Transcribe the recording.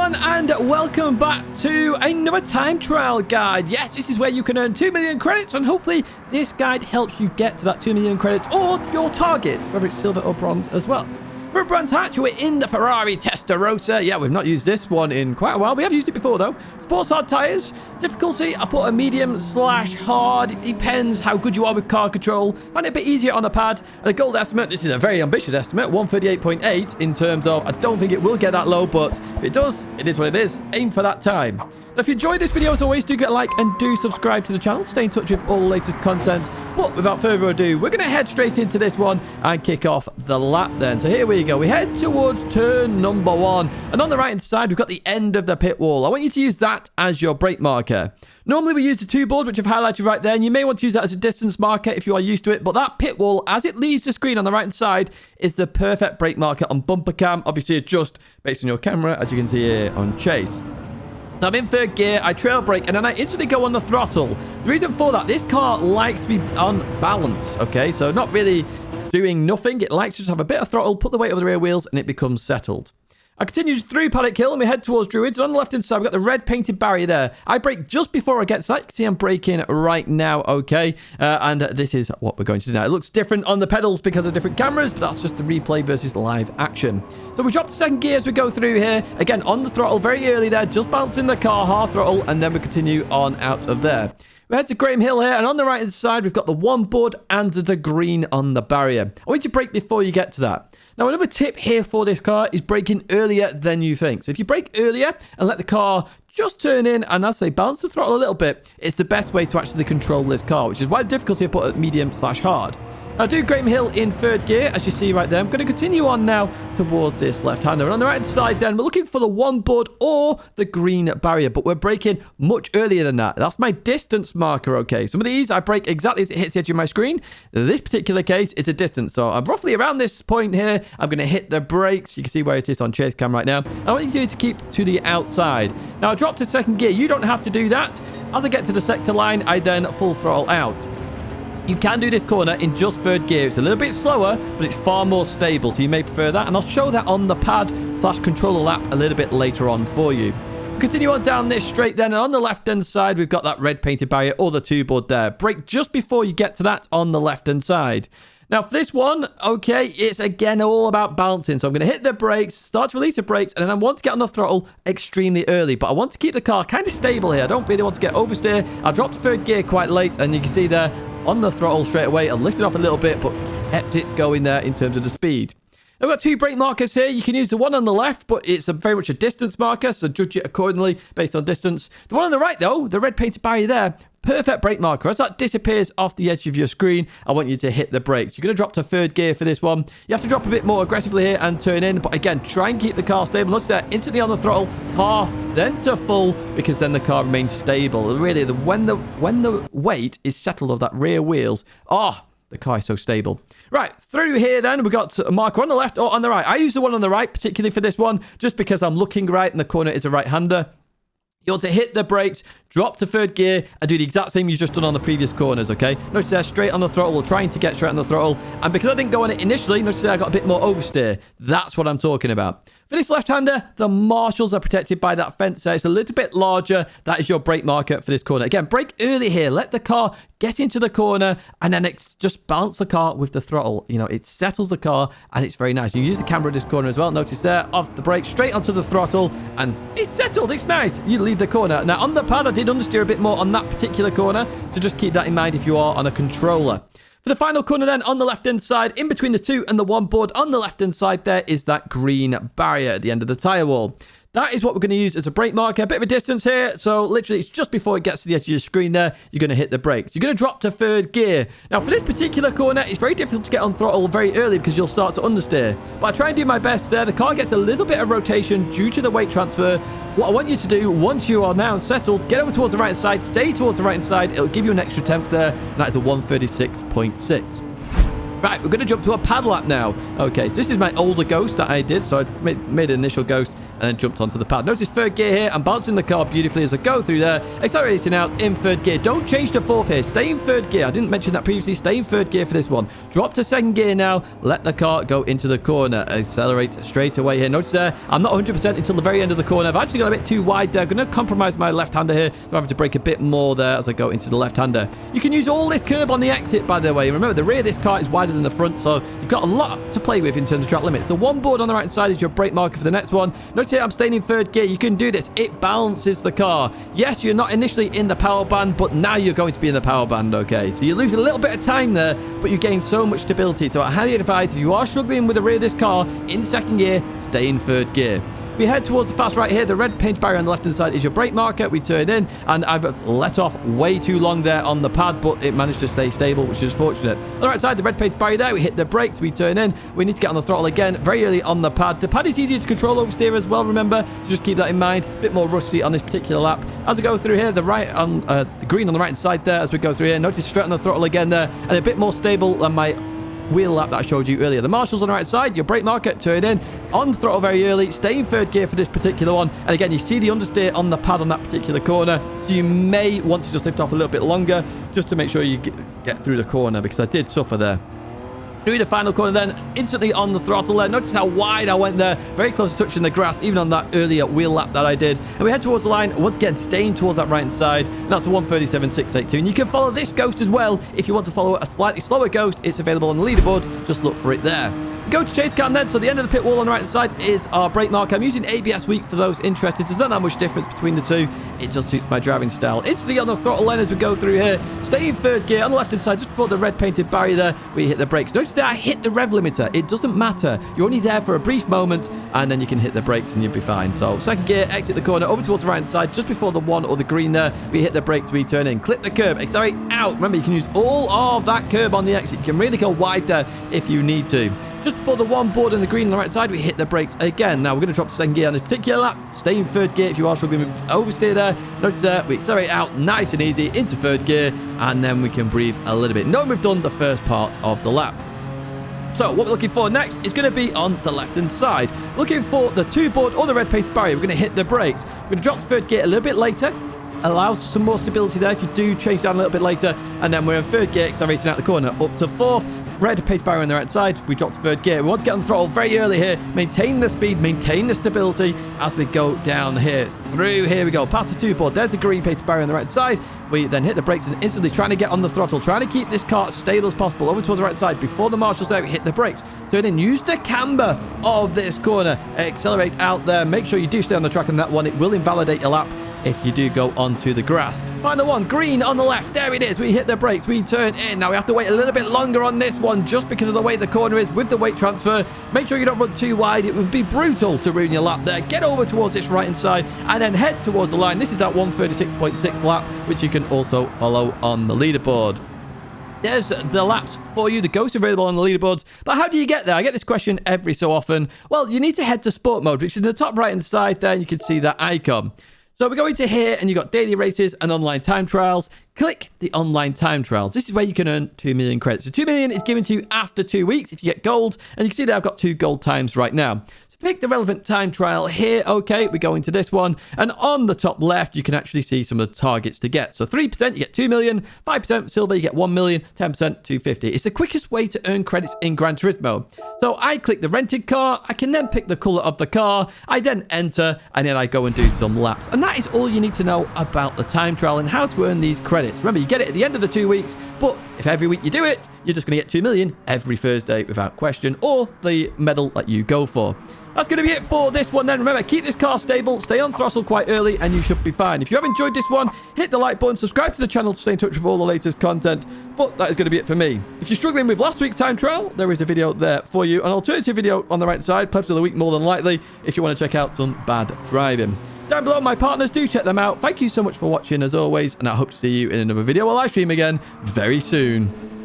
everyone, and welcome back to another time trial guide. Yes, this is where you can earn 2 million credits, and hopefully this guide helps you get to that 2 million credits or your target, whether it's silver or bronze as well. We're at Brands Hatch. We're in the Ferrari Testarossa. Yeah, we've not used this one in quite a while. We have used it before, though. Sports hard tyres. Difficulty, I put a medium/hard. It depends how good you are with car control. Find it a bit easier on a pad. And a gold estimate, this is a very ambitious estimate, 138.8 in terms of, I don't think it will get that low, but if it does, it is what it is. Aim for that time. Now, if you enjoyed this video, as always, do get a like and do subscribe to the channel. Stay in touch with all the latest content. But without further ado, we're going to head straight into this one and kick off the lap then. So here we go. We head towards turn number 1. And on the right-hand side, we've got the end of the pit wall. I want you to use that as your brake marker. Normally, we use the 2 board, which I've highlighted right there. And you may want to use that as a distance marker if you are used to it. But that pit wall, as it leaves the screen on the right-hand side, is the perfect brake marker on bumper cam. Obviously, adjust based on your camera, as you can see here on Chase. So I'm in third gear, I trail brake, and then I instantly go on the throttle. The reason for that, this car likes to be on balance, okay? So not really doing nothing. It likes to just have a bit of throttle, put the weight over the rear wheels, and it becomes settled. I continue through Paddock Hill, and we head towards Druids. And on the left-hand side, we've got the red painted barrier there. I brake just before I get to that. You can see I'm braking right now, okay? And this is what we're going to do now. It looks different on the pedals because of different cameras, but that's just the replay versus live action. So we drop to second gear as we go through here. Again, on the throttle very early there, just balancing the car, half throttle, and then we continue on out of there. We head to Graham Hill here, and on the right-hand side, we've got the 1 board and the green on the barrier. I want you to brake before you get to that. Now, another tip here for this car is braking earlier than you think. So if you brake earlier and let the car just turn in and, as I say, balance the throttle a little bit, it's the best way to actually control this car, which is why the difficulty I put at medium/hard. I do Graham Hill in third gear, as you see right there. I'm going to continue on now towards this left-hander. And on the right side then, we're looking for the 1 board or the green barrier, but we're braking much earlier than that. That's my distance marker, okay? Some of these, I brake exactly as it hits the edge of my screen. This particular case is a distance, so I'm roughly around this point here. I'm going to hit the brakes. You can see where it is on Chase Cam right now. I want you to do to keep to the outside. Now, I dropped to second gear. You don't have to do that. As I get to the sector line, I then full throttle out. You can do this corner in just third gear. It's a little bit slower, but it's far more stable, so you may prefer that. And I'll show that on the pad/controller lap a little bit later on for you. Continue on down this straight then, and on the left-hand side, we've got that red painted barrier or the 2 board there. Brake just before you get to that on the left-hand side. Now, for this one, okay, it's again all about balancing. So I'm going to hit the brakes, start to release the brakes, and then I want to get on the throttle extremely early. But I want to keep the car kind of stable here. I don't really want to get oversteer. I dropped to third gear quite late, and you can see there on the throttle straight away. I lifted off a little bit, but kept it going there in terms of the speed. I've got 2 brake markers here. You can use the one on the left, but it's very much a distance marker, so judge it accordingly based on distance. The one on the right, though, the red painted barrier there, perfect brake marker. As that disappears off the edge of your screen, I want you to hit the brakes. You're going to drop to third gear for this one. You have to drop a bit more aggressively here and turn in, but again, try and keep the car stable. Notice that instantly on the throttle, half, then to full, because then the car remains stable. Really, when the weight is settled of that rear wheels, the car is so stable. Right, through here then, we've got a marker on the left or on the right. I use the one on the right, particularly for this one, just because I'm looking right and the corner is a right-hander. You want to hit the brakes, drop to third gear, and do the exact same you've just done on the previous corners, okay? Notice there, straight on the throttle. We're trying to get straight on the throttle. And because I didn't go on it initially, notice there I got a bit more oversteer. That's what I'm talking about. For this left-hander, the marshals are protected by that fence there. It's a little bit larger. That is your brake marker for this corner. Again, brake early here. Let the car get into the corner, and then it's just balance the car with the throttle. You know, it settles the car, and it's very nice. You use the camera at this corner as well. Notice there, off the brake, straight onto the throttle, and it's settled. It's nice. You leave the corner. Now, on the pad, I did understeer a bit more on that particular corner, so just keep that in mind if you are on a controller. For the final corner then, on the left-hand side, in between the 2 and the 1 board, on the left-hand side there is that green barrier at the end of the tyre wall. That is what we're going to use as a brake marker. A bit of a distance here. So literally, it's just before it gets to the edge of your screen there, you're going to hit the brakes. You're going to drop to third gear. Now, for this particular corner, it's very difficult to get on throttle very early because you'll start to understeer. But I try and do my best there. The car gets a little bit of rotation due to the weight transfer. What I want you to do, once you are now settled, get over towards the right-hand side, stay towards the right-hand side. It'll give you an extra tenth there, and that is a 136.6. Right, we're going to jump to a pad lap now. Okay, so this is my older Ghost that I did. So I made an initial Ghost and then jumped onto the pad. Notice third gear here. I'm balancing the car beautifully as I go through there. Accelerating out in third gear. Don't change to fourth here. Stay in third gear. I didn't mention that previously. Stay in third gear for this one. Drop to second gear now. Let the car go into the corner. Accelerate straight away here. Notice there, I'm not 100% until the very end of the corner. I've actually got a bit too wide there. I'm going to compromise my left-hander here. So I'm having to brake a bit more there as I go into the left-hander. You can use all this curb on the exit, by the way. Remember, the rear of this car is wider than the front, so you've got a lot to play with in terms of track limits. The one board on the right side is your brake marker for the next one. Notice here I'm staying in third gear. You can do this. It balances the car. Yes, you're not initially in the power band, but now you're going to be in the power band, okay? So you lose a little bit of time there, but you gain so much stability. So I highly advise, if you are struggling with the rear of this car in second gear, stay in third gear. We head towards the fast right here. The red paint barrier on the left-hand side is your brake marker. We turn in, and I've let off way too long there on the pad, but it managed to stay stable, which is fortunate. On the right side, the red paint barrier there. We hit the brakes. We turn in. We need to get on the throttle again very early on the pad. The pad is easier to control oversteer as well, remember, so just keep that in mind. A bit more rusty on this particular lap. As we go through here, the green on the right-hand side there as we go through here. Notice straight on the throttle again there, and a bit more stable than my wheel lap that I showed you earlier. The marshals on the right side, your brake marker, turn in, on throttle very early, stay in third gear for this particular one. And again, you see the understeer on the pad on that particular corner, so you may want to just lift off a little bit longer just to make sure you get through the corner, because I did suffer there. Doing the final corner then, instantly on the throttle there. Notice how wide I went there. Very close to touching the grass, even on that earlier wheel lap that I did. And we head towards the line, once again, staying towards that right-hand side. And that's a 1:37.682. And you can follow this ghost as well. If you want to follow a slightly slower ghost, it's available on the leaderboard. Just look for it there. Go to chase cam then. So the end of the pit wall on the right side is our brake marker. I'm using ABS Weak for those interested. There's not that much difference between the two. It just suits my driving style. Instantly on the throttle then as we go through here. Stay in third gear on the left hand side just before the red painted barrier there. We hit the brakes. Notice that I hit the rev limiter. It doesn't matter. You're only there for a brief moment and then you can hit the brakes and you'll be fine. So second gear, exit the corner over towards the right hand side just before the one or the green there. We hit the brakes, we turn in. Clip the curb, accelerate out. Remember, you can use all of that curb on the exit. You can really go wide there if you need to. Just before the one board and the green on the right side, we hit the brakes again. Now we're going to drop to second gear on this particular lap. Stay in third gear if you are struggling with oversteer there. Notice there, we accelerate out nice and easy into third gear, and then we can breathe a little bit. Knowing we've done the first part of the lap. So what we're looking for next is going to be on the left-hand side. Looking for the two board or the red paint barrier. We're going to hit the brakes. We're going to drop to third gear a little bit later. Allows some more stability there if you do change down a little bit later. And then we're in third gear, accelerating out the corner up to fourth. Red pace barrier on the right side. We drop to third gear. We want to get on the throttle very early here. Maintain the speed, maintain the stability as we go down here. Through here we go. Past the two board. There's the green pace barrier on the right side. We then hit the brakes and instantly trying to get on the throttle. Trying to keep this car as stable as possible. Over towards the right side. Before the marshals there, we hit the brakes. Turn in. Use the camber of this corner. Accelerate out there. Make sure you do stay on the track on that one. It will invalidate your lap if you do go onto the grass. Final one, green on the left. There it is. We hit the brakes. We turn in. Now we have to wait a little bit longer on this one just because of the way the corner is with the weight transfer. Make sure you don't run too wide. It would be brutal to ruin your lap there. Get over towards this right-hand side and then head towards the line. This is that 1:36.6 lap, which you can also follow on the leaderboard. There's the laps for you. The ghosts are available on the leaderboards. But how do you get there? I get this question every so often. Well, you need to head to sport mode, which is in the top right-hand side there. And you can see that icon. So we're going to here and you've got daily races and online time trials. Click the online time trials. This is where you can earn 2 million credits. So 2 million is given to you after 2 weeks if you get gold. And you can see that I've got 2 gold times right now. Pick the relevant time trial here. Okay, we go into this one. And on the top left, you can actually see some of the targets to get. So 3%, you get 2 million. 5% silver, you get 1 million. 10%, 250. It's the quickest way to earn credits in Gran Turismo. So I click the rented car. I can then pick the color of the car. I then enter, and then I go and do some laps. And that is all you need to know about the time trial and how to earn these credits. Remember, you get it at the end of the 2 weeks, but if every week you do it, you're just going to get 2 million every Thursday without question, or the medal that you go for. That's going to be it for this one then. Remember, keep this car stable, stay on throttle quite early, and you should be fine. If you have enjoyed this one, hit the like button, subscribe to the channel to stay in touch with all the latest content. But that is going to be it for me. If you're struggling with last week's time trial, there is a video there for you. An alternative video on the right side, Plebs of the Week more than likely, if you want to check out some bad driving. Down below, my partners, do check them out. Thank you so much for watching as always, and I hope to see you in another video or live stream again very soon.